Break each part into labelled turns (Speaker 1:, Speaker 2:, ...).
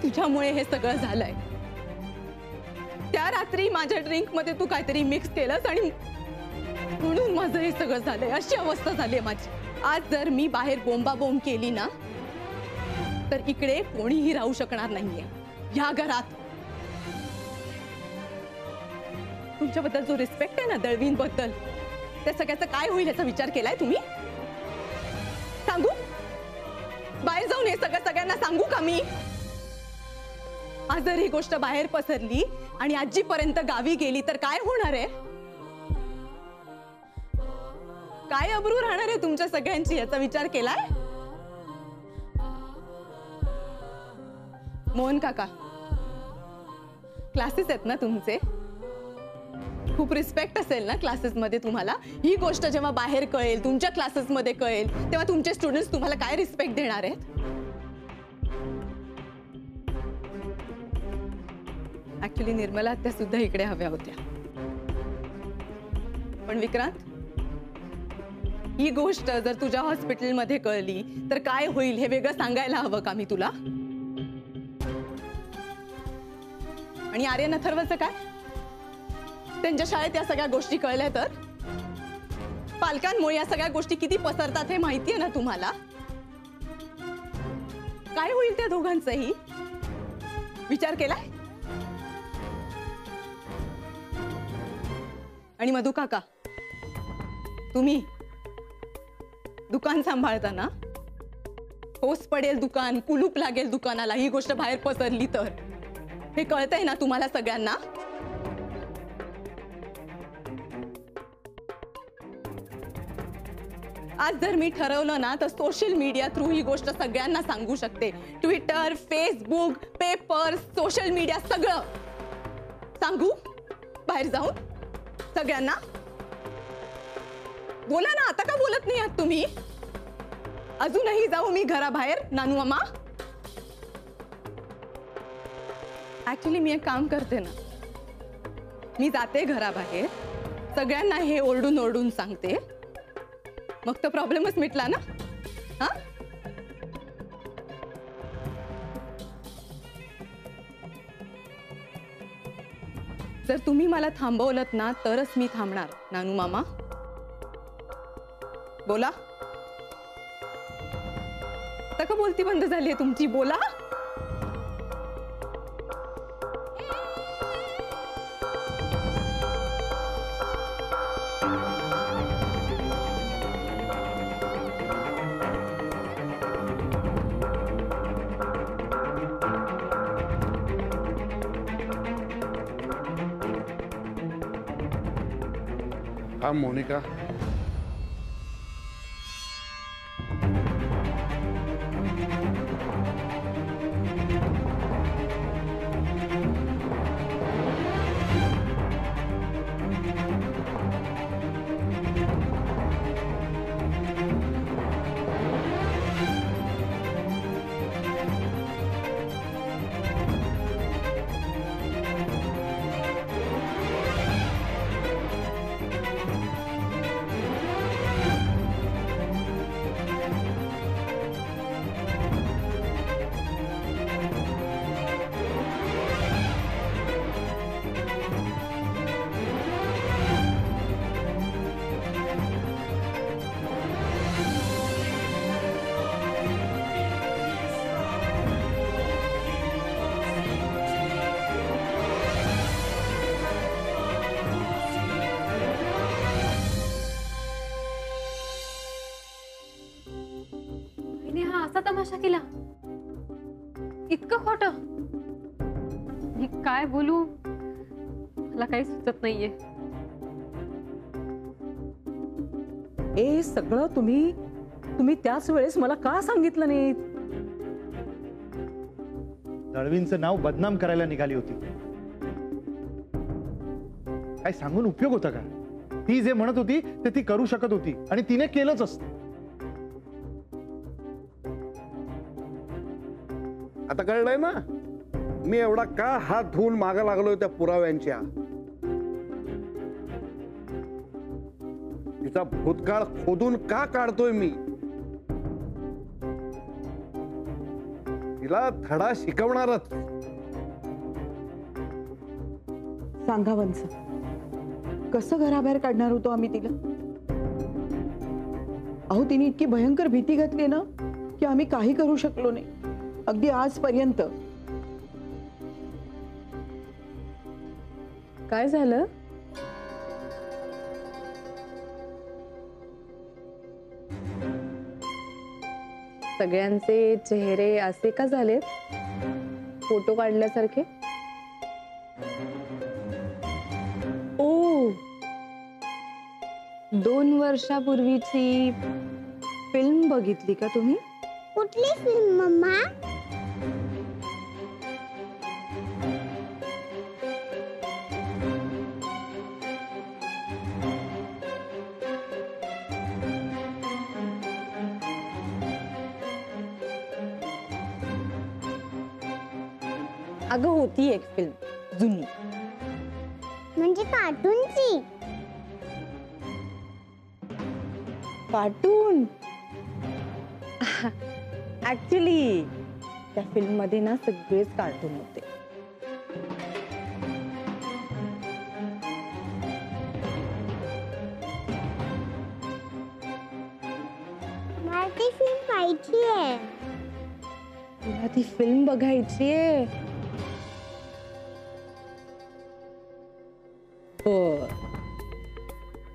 Speaker 1: तुझ्यामुळे हे सगळं झालंय। त्या रात्री माझ्या ड्रिंक मध्ये तू काहीतरी मिक्स केलंस आणि म्हणून माझं हे सगळं झालंय। अशी अवस्था झाली आहे माझी। आज जर मी बाहेर बोंबाबोंब केली ना तर इकडे कोणीही राहू शकणार नाहीये या घरात। तुमच्याबद्दल जो रिस्पेक्ट आहे ना दळवींबद्दल, त्या सगळ्याचा काय होईल याचा विचार केलाय तुम्ही? सांगू? बाहेर जाऊन हे सगळ्यांना सांगू का मी? आज जर ही गोष्ट बाहेर पसरली आणि आजीपर्यंत गावी गेली तर काय होणार आहे? काय अब्रू राहणार आहे तुमच्या सगळ्यांची याचा विचार केलाय? मोहन काका, क्लासेस आहेत ना तुमचे, खूप रिस्पेक्ट असेल ना क्लासेस मध्ये तुम्हाला। ही गोष्ट जेव्हा बाहेर कळेल, तुमच्या क्लासेस मध्ये कळेल, तेव्हा तुमचे स्टुडंट्स तुम्हाला काय रिस्पेक्ट देणार आहेत? ऍक्च्युली निर्मला त्या सुद्धा इकडे हव्या होत्या, पण विक्रांत, ही गोष्ट जर तुझ्या हॉस्पिटलमध्ये कळली तर काय होईल हे वेगळं सांगायला हवं का मी तुला? आणि आर्यन अथर्वचं काय? त्यांच्या शाळेत या सगळ्या गोष्टी कळल्या तर पालकांमुळे या सगळ्या गोष्टी किती पसरतात हे माहिती आहे ना तुम्हाला? काय होईल त्या दोघांचंही विचार केलाय? आणि मधु काका, तुम्ही दुकान सांभाळताना ओस पडेल दुकान, कुलूप लागेल दुकानाला, ही गोष्ट बाहेर पसरली तर हे कळतंय ना तुम्हाला सगळ्यांना? आज जर मी ठरवलं ना तर सोशल मीडिया थ्रू ही गोष्ट सगळ्यांना सांगू शकते। Twitter, Facebook, paper, social media सगळं सांगू बाहेर जाऊन सगळ्यांना। बोला ना, आता का बोलत नाही आहात तुम्ही? अजूनही जाऊ मी घराबाहेर नानू अम्मा? ऍक्च्युली मी एक काम करते ना, मी जाते घराबाहेर, सगळ्यांना हे ओरडून ओरडून सांगते, मग तो प्रॉब्लेमच मिटला ना? हा? जर तुम्ही मला थांबवलत ना तरच मी थांबणार नानू मामा। बोला, आता का बोलती बंद झाली तुमची? बोला।
Speaker 2: हाँ मोनिका,
Speaker 3: असा तमाशा केला? इतकं खोटं? मी काय बोलू, मला काही सुचत नाहीये।
Speaker 4: हे सगळं तुम्ही त्याच वेळेस मला का सांगितलं नाही?
Speaker 5: दळवींचं नाव बदनाम करायला निघाली होती, काय सांगून उपयोग होता का? ती जे म्हणत होती ते ती करू शकत होती आणि तिने केलंच असतं।
Speaker 2: आता कळलंय ना मी एवढा का हात धुवून मागे लागलोय त्या पुराव्यांच्या? तिचा भूतकाळ खोदून का काढतोय मी? तिला धडा शिकवणारच.
Speaker 6: सांगा वंस, कसं घराबाहेर काढणार होतो आम्ही तिला? अहो तिने इतकी भयंकर भीती घातली ना की आम्ही काही करू शकलो नाही अगदी आजपर्यंत.
Speaker 1: काय झालं? सगळ्यांचे चेहरे असे का झालेत, फोटो काढल्यासारखे? ओ, 2 वर्षापूर्वीची फिल्म बघितली का तुम्ही?
Speaker 7: कुठली फिल्म मम्मा?
Speaker 1: अगं होती एक फिल्म जुनी.
Speaker 7: म्हणजे कार्टूनची?
Speaker 1: कार्टून? ऍक्च्युली त्या फिल्म मध्ये ना सगळेच कार्टून होते.
Speaker 7: मला ती फिल्म पाहायची आहे.
Speaker 1: तुला ती फिल्म बघायची आहे?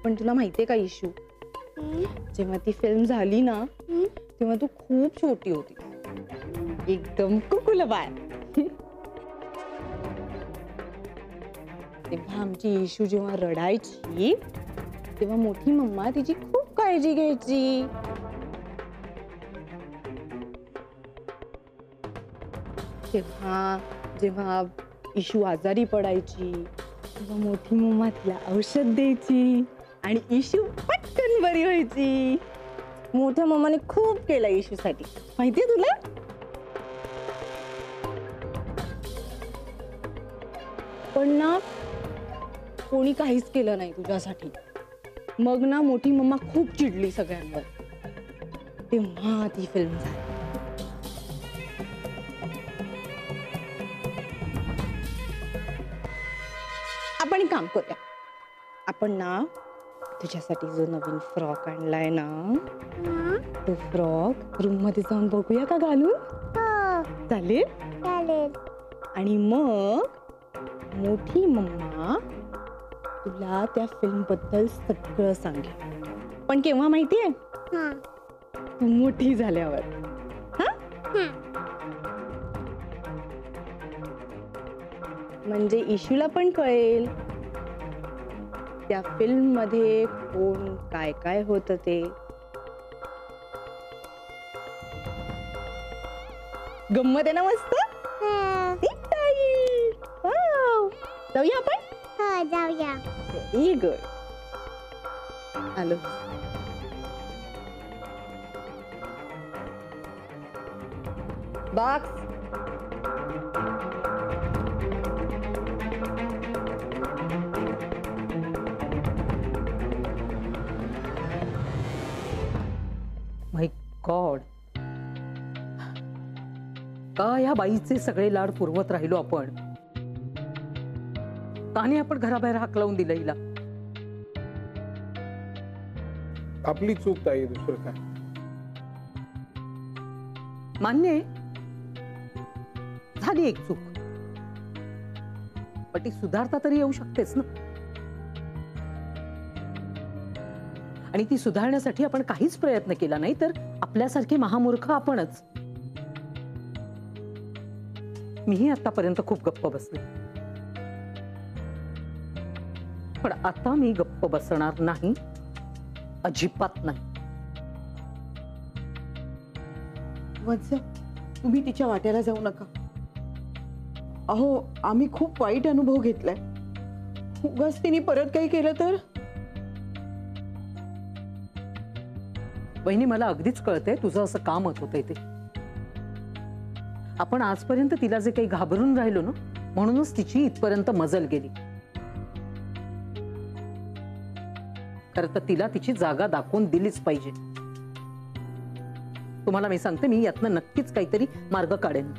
Speaker 1: पण तुला माहितीये का इशू, जेव्हा ती फिल्म झाली ना तेव्हा तू खूप छोटी होती, एकदम कुकुलबाय. तेव्हा आमची इशू जेव्हा रडायची तेव्हा मोठी मम्मा तिची खूप काळजी घ्यायची. तेव्हा जेव्हा इशू आजारी पडायची तेव्हा मोठी मम्मा तिला औषध द्यायची आणि इशू पटकन बरी व्हायची. मोठ्या मम्माने खूप केलं इशूसाठी, माहितीये तुला? पण ना कोणी काहीच केलं नाही तुझ्यासाठी. मग ना मोठी मम्मा खूप चिडली सगळ्यांवर. तेव्हा ती फिल्म झाली. आपण एक काम करूया, आपण ना तुझ्यासाठी जो नवीन फ्रॉक आणलाय ना तो फ्रॉक रूम मध्ये जाऊन बघूया का घालून?
Speaker 7: हो,
Speaker 1: चालेल?
Speaker 7: चालेल.
Speaker 1: आणि मग मोठी मम्मा तुला त्या फिल्म बद्दल सगळं सांगेल. पण केव्हा माहितीये?
Speaker 7: हा.
Speaker 1: तू मोठी झाल्यावर. हा?
Speaker 7: हा.
Speaker 1: म्हणजे इशूला पण कळेल त्या फिल्म मध्ये कोण काय काय होत ते. गंमत आहे ना मस्त?
Speaker 7: हा.
Speaker 1: वाव. जाऊया आपण?
Speaker 7: हो, जाऊया.
Speaker 1: Very good. आलो. बॉक्स.
Speaker 4: माय गॉड, का या बाईचे सगळे लाड पुरवत राहिलो आपण? का नाही आपण घराबाहेर हाक लावून दिलं हिला?
Speaker 2: आपली चूक ताई, दुसरं काय.
Speaker 4: मान्य आहे, झाली एक चूक, पण ती सुधारता तरी येऊ शकतेच ना. आणि ती सुधारण्यासाठी आपण काहीच प्रयत्न केला नाही तर आपल्यासारखे महामूर्ख आपणच. मीही आतापर्यंत खूप गप्प बसले, पण आता मी गप्प बसणार नाही, अजिबात नाही.
Speaker 6: वत्स, तुम्ही तिच्या वाट्याला जाऊ नका. अहो आम्ही खूप वाईट अनुभव घेतलाय. उगाच तिने परत काही केलं तर?
Speaker 4: वहिनी, मला अगदीच कळतंय तुझं असं काम होत होतंय ते. आपण आजपर्यंत तिला जे काही घाबरून राहिलो ना, म्हणूनच तिची इथपर्यंत मजल गेली. खरं तर तिला तिची जागा दाखवून दिलीच पाहिजे. तुम्हाला मी सांगते, मी यातनं नक्कीच काहीतरी मार्ग काढेन.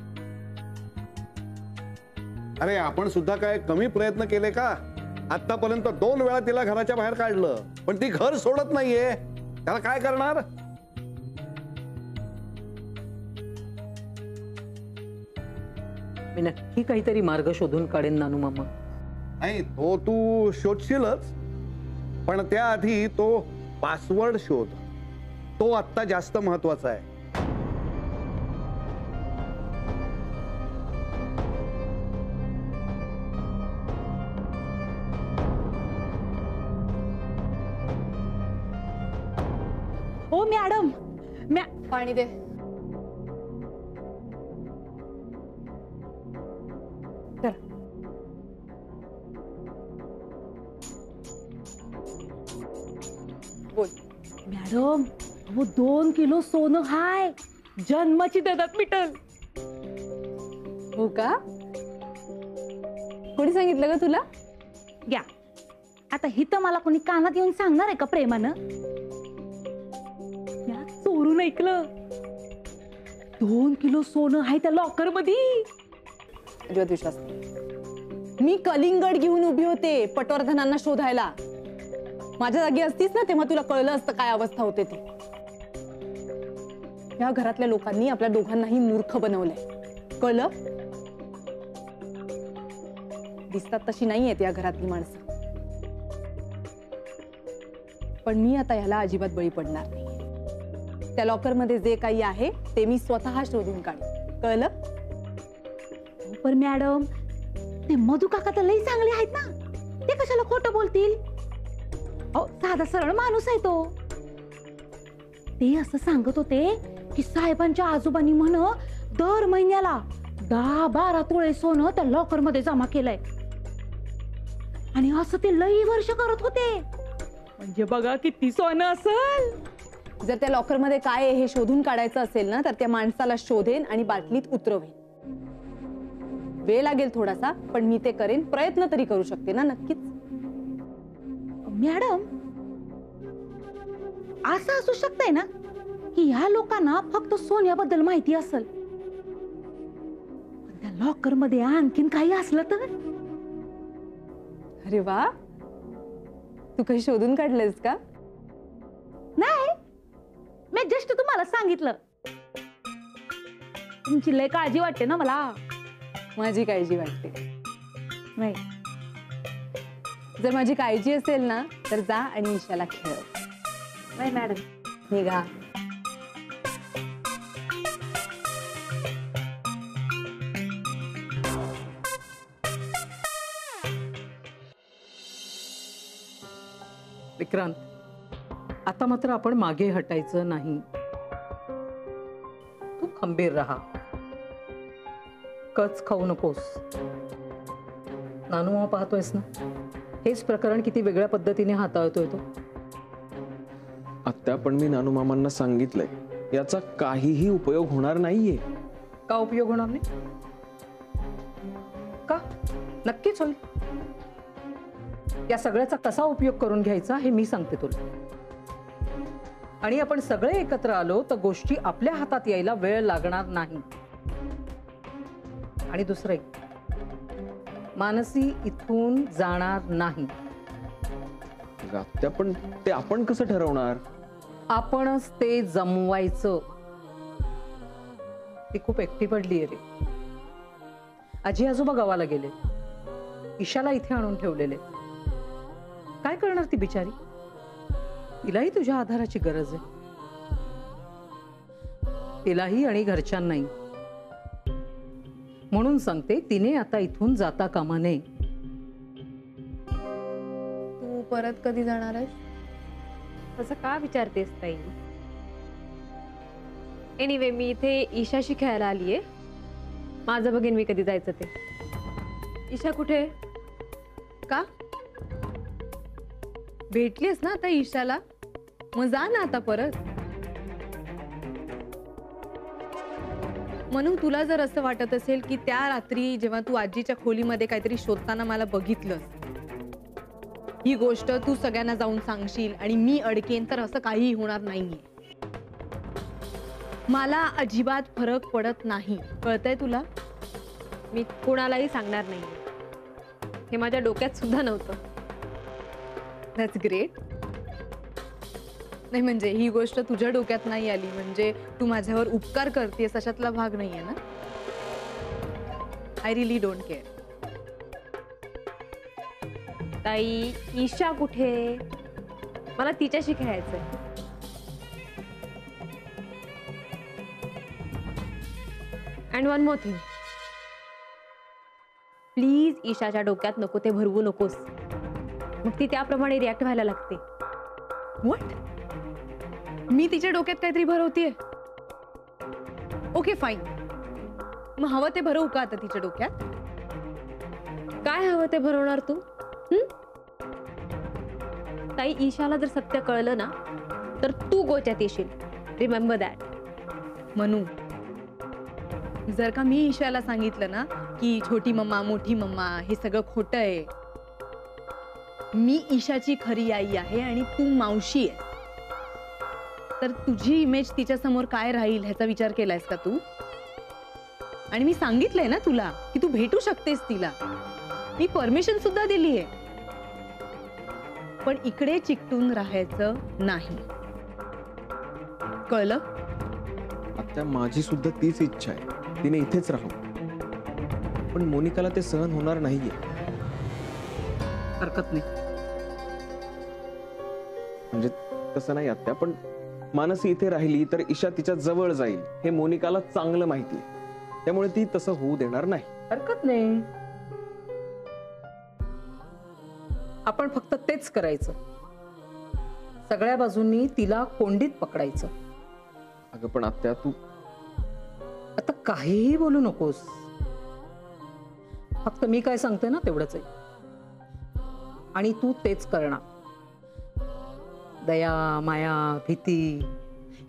Speaker 2: अरे आपण सुद्धा काय कमी प्रयत्न केले का? आतापर्यंत 2 वेळा तिला घराच्या बाहेर काढलं, पण ती घर सोडत नाहीये. त्याला काय करणार?
Speaker 4: मी नक्की काहीतरी मार्ग शोधून काढेन नानू मामा.
Speaker 2: नाही, तो तू शोधशीलच, पण त्याआधी तो पासवर्ड शोध. तो आत्ता जास्त महत्वाचा आहे.
Speaker 6: हो मॅडम,
Speaker 1: पाणी दे. बोल.
Speaker 6: मॅडम, वो 2 किलो सोनं हाय, जन्माची ददात मिटल.
Speaker 1: हो का? कोणी सांगितलं का तुला?
Speaker 6: घ्या आता हिथं मला कोणी कानात येऊन सांगणार आहे का प्रेमानं? या चोरून ऐकलं. 2 किलो सोनं आहे त्या लॉकर मध्ये.
Speaker 1: अजिबात विश्वास नाही. मी कलिंगड घेऊन उभी होते पटवर्धनांना शोधायला. माझ्या जागी असतीस ना, तेव्हा तुला कळलं असतं काय अवस्था होते ती. या घरातल्या लोकांनी आपल्या दोघांनाही मूर्ख बनवलंय, कळलं? दिसतात तशी नाहीयेत या घरातली माणसं, पण मी आता ह्याला अजिबात बळी पडणार नाही. त्या लॉकर मध्ये जे काही आहे ते मी स्वतः शोधून काढेन, कळलं?
Speaker 6: पण मॅडम, ते मधु काका तर लई चांगले आहेत ना, ते कशाला खोटं बोलतील? अहो, साधा सरळ माणूस आहे तो. ते असं सांगत होते की साहेबांच्या आजोबांनी म्हण दर महिन्याला 10-12 तोळे सोनं त्या लॉकर मध्ये जमा केलंय, आणि असं ते लई वर्ष करत होते. म्हणजे बघा किती सोनं असेल.
Speaker 1: जर त्या लॉकर मध्ये काय आहे हे शोधून काढायचं असेल ना, तर त्या माणसाला शोधेन आणि बाटलीत उतरवेन. वेळ लागेल थोडासा, पण मी ते करेन. प्रयत्न तरी करू शकते ना? नक्कीच.
Speaker 6: मॅडम, असं असू शकतंय ना की ह्या लोकांना फक्त सोन्याबद्दल माहिती असेल, पण त्या लॉकर मध्ये आणखीन काही असलं तर?
Speaker 1: अरे वा, तू काही शोधून काढलंस का?
Speaker 6: नाही, मी जस्ट तुम्हाला सांगितलं. तुमची लय काळजी वाटते ना मला.
Speaker 1: माझी काळजी वाटते.
Speaker 6: नाही,
Speaker 1: जर माझी काळजी असेल ना, तर जा आणि ईशाला खेळ.
Speaker 6: नाही मॅडम.
Speaker 1: निघा.
Speaker 4: विक्रांत, आता मात्र आपण मागे हटायचं नाही. तू खंबीर राहा, कच खाऊ नकोस. नानू पाहतोयस ना, हेच प्रकरण किती वेगळ्या पद्धतीने हाताळतोय तो.
Speaker 8: आत्या, पण मी नानू मामांना सांगितलंय, याचा काहीही उपयोग होणार नाहीये.
Speaker 4: का उपयोग होणार नाही? का? नक्कीच होईल. या सगळ्याचा कसा उपयोग करून घ्यायचा हे मी सांगते तुला. आणि आपण सगळे एकत्र आलो तर गोष्टी आपल्या हातात यायला वेळ लागणार नाही. आणि दुसरं एक, मानसी इथून जाणार नाही.
Speaker 8: आत्या, पण ते आपण कसं ठरवणार?
Speaker 4: आपणच ते जमवायचं. ती खूप एकटी पडली रे. आजी आजोबा गावाला गेले, ईशाला इथे आणून ठेवलेले. काय करणार ती बिचारी? तिलाही तुझ्या आधाराची गरज आहे. तिलाही आणि घरच्यांनाही. म्हणून सांगते, तिने आता इथून जाता कामा नये.
Speaker 1: तू परत कधी जाणार आहेस?
Speaker 3: असं का विचारतेस ताई? एनिवे, मी इथे ईशाशी खेळायला आलीये. माझं बघेन मी कधी जायचं ते.
Speaker 1: ईशा कुठे? का भेटलीस ना आता ईशाला? मग जा ना आता परत. म्हणून तुला जर असं वाटत असेल की त्या रात्री जेव्हा तू आजीच्या खोलीमध्ये काहीतरी शोधताना मला बघितलंस, ही गोष्ट तू सगळ्यांना जाऊन सांगशील आणि मी अडकेन, तर असं काहीही होणार नाहीये. मला अजिबात फरक पडत नाही, कळतंय तुला?
Speaker 3: मी कुणालाही सांगणार नाही. हे माझ्या डोक्यात सुद्धा नव्हतं.
Speaker 1: That's great. नाही म्हणजे ही गोष्ट तुझ्या डोक्यात नाही आली म्हणजे तू माझ्यावर उपकार करतेस अशातला भाग नाहीये ना. I really don't care.
Speaker 3: ताई, ईशा कुठे? मला तिच्याशी खेळायचंय. And one more thing, please ईशाच्या डोक्यात नको ते भरवू नकोस. मग ती त्याप्रमाणे रिॲक्ट व्हायला लागते.
Speaker 1: व्हॉट? मी तिच्या डोक्यात काहीतरी भरवतीये? ओके फाईन, मग हवं ते भरवू का आता तिच्या डोक्यात?
Speaker 3: काय हवं ते भरवणार तू? ताई, ईशाला जर सत्य कळलं ना तर तू गोच्यात येशील. Remember that.
Speaker 1: मनू, जर का मी ईशाला सांगितलं ना की छोटी मम्मा मोठी मम्मा हे सगळं खोटं आहे, मी ईशाची खरी आई आहे आणि तू मावशी आहे, तर तुझी इमेज तिच्या समोर काय राहील ह्याचा विचार केलायस का तू? आणि मी सांगितलंय ना तुला की तू भेटू शकतेस तिला. मी परमिशन सुद्धा दिलीये. पण इकडे चिकटून राहायचं नाही, कळलं?
Speaker 8: आता माझी सुद्धा तीच इच्छा आहे, तिने इथेच राहावं. पण मोनिकाला ते सहन होणार नाहीये.
Speaker 4: हरकत नाही.
Speaker 8: म्हणजे तसं नाही आत्या, पण मानसी इथे राहिली तर ईशा तिच्या जवळ जाईल हे मोनिकाला चांगलं माहिती आहे. त्यामुळे ती तसं होऊ देणार नाही.
Speaker 4: हरकत नाही. आपण फक्त तेच करायचं. सगळ्या बाजूंनी तिला कोंडीत पकडायचं.
Speaker 8: अगं पण आत्या, तू
Speaker 4: आता काहीही बोलू नकोस. फक्त मी काय सांगते ना तेवढंच आहे आणि तू तेच करणार. दया, माया, भीती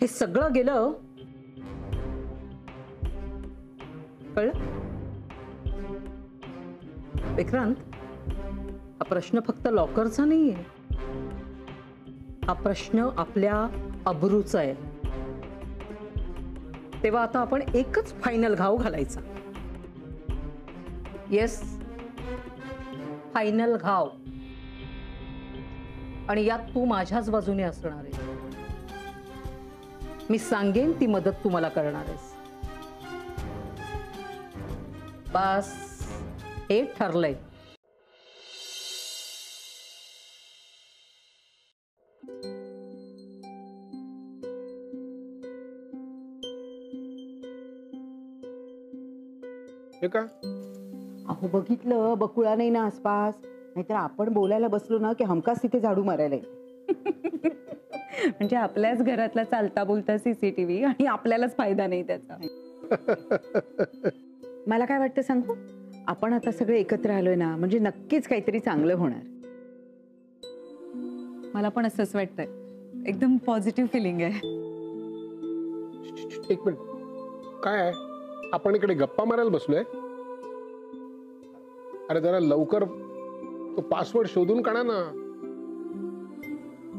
Speaker 4: हे सगळं गेलं, कळलं? विक्रांत, हा प्रश्न फक्त लॉकरचा नाहीये. हा प्रश्न आपल्या अब्रूचा आहे. तेव्हा आता आपण एकच फायनल घाव घालायचा. येस, फायनल घाव. आणि यात तू माझ्याच बाजूने असणार आहे. मी सांगेन ती मदत तू मला करणार आहेस. बस, हे ठरलंय.
Speaker 2: हे का?
Speaker 9: अहो बघितलं, बकुळा नाही ना आसपास, नाहीतर आपण बोलायला बसलो ना की हमखास तिथे झाडू मारायला येईल.
Speaker 1: म्हणजे आपल्याच घरातला चालता बोलता सीसीटीव्ही आणि आपल्यालाच फायदा नाही त्याचा.
Speaker 9: मला काय वाटतं सांगू, आपण आता सगळे एकत्र आलोय ना म्हणजे नक्कीच काहीतरी चांगलं होणार.
Speaker 1: मला पण असंच वाटतंय. एकदम पॉझिटिव्ह फिलिंग आहे.
Speaker 10: एक मिनिट, काय आहे? आपण इकडे गप्पा मारायला बसलोय. अरे जरा लवकर तो पासवर्ड शोधून काढा ना,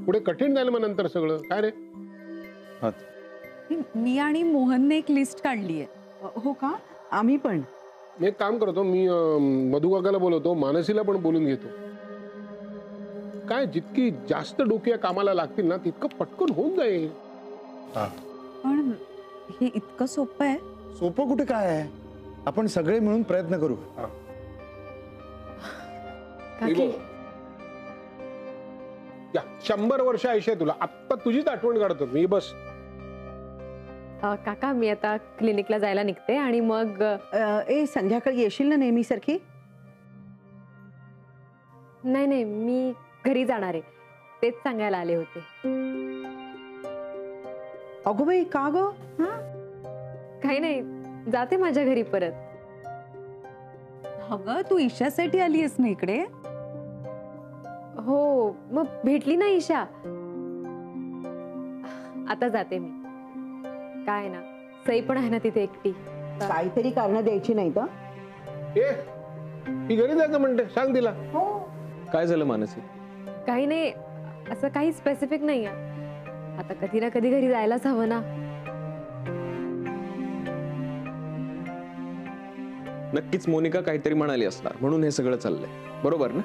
Speaker 10: पुढे कठीण जाईल मग नंतर सगळं. काय रे?
Speaker 1: मी आणि मोहनने एक लिस्ट काढली आहे.
Speaker 9: हो का? आम्ही पण.
Speaker 10: मी एक काम करतो, मी मधु काकाला बोलवतो, मानसीला पण बोलून घेतो. काय जितकी जास्त डोकी कामाला लागतील ना तितकं पटकन होऊन जाईल.
Speaker 1: पण हे इतकं सोपं आहे?
Speaker 5: सोपं कुठे काय आहे, आपण सगळे मिळून प्रयत्न करू.
Speaker 10: या 100 वर्ष आयुष्य आहे तुला, आत्ता तुझीच आठवण काढतो मी. बस
Speaker 3: काका, मी आता क्लिनिकला जायला निघते आणि मग
Speaker 9: ए संध्याकाळी येशील ना नेहमी सारखी?
Speaker 3: नाही, मी घरी जाणार आहे, तेच सांगायला आले होते.
Speaker 9: अगो बाई, का ग?
Speaker 3: काही नाही, जाते माझ्या घरी परत.
Speaker 1: अगं, तू ईशासाठी आली आहेस ना इकडे?
Speaker 3: हो, मग भेटली ना ईशा. आता जाते मी. काय ना, सई पण आहे ना तिथे एकटी.
Speaker 9: काहीतरी कारण द्यायची नाही तर.
Speaker 10: ए, ती घरी जायचं म्हणते, सांग तिला.
Speaker 8: काय झालं मानसी?
Speaker 3: काही नाही, असं काही स्पेसिफिक नाही आहे. आता कधी ना कधी घरी जायलाच हवं ना.
Speaker 8: नक्कीच मोनिका काहीतरी म्हणाली असणार म्हणून हे सगळं चाललंय, बरोबर ना?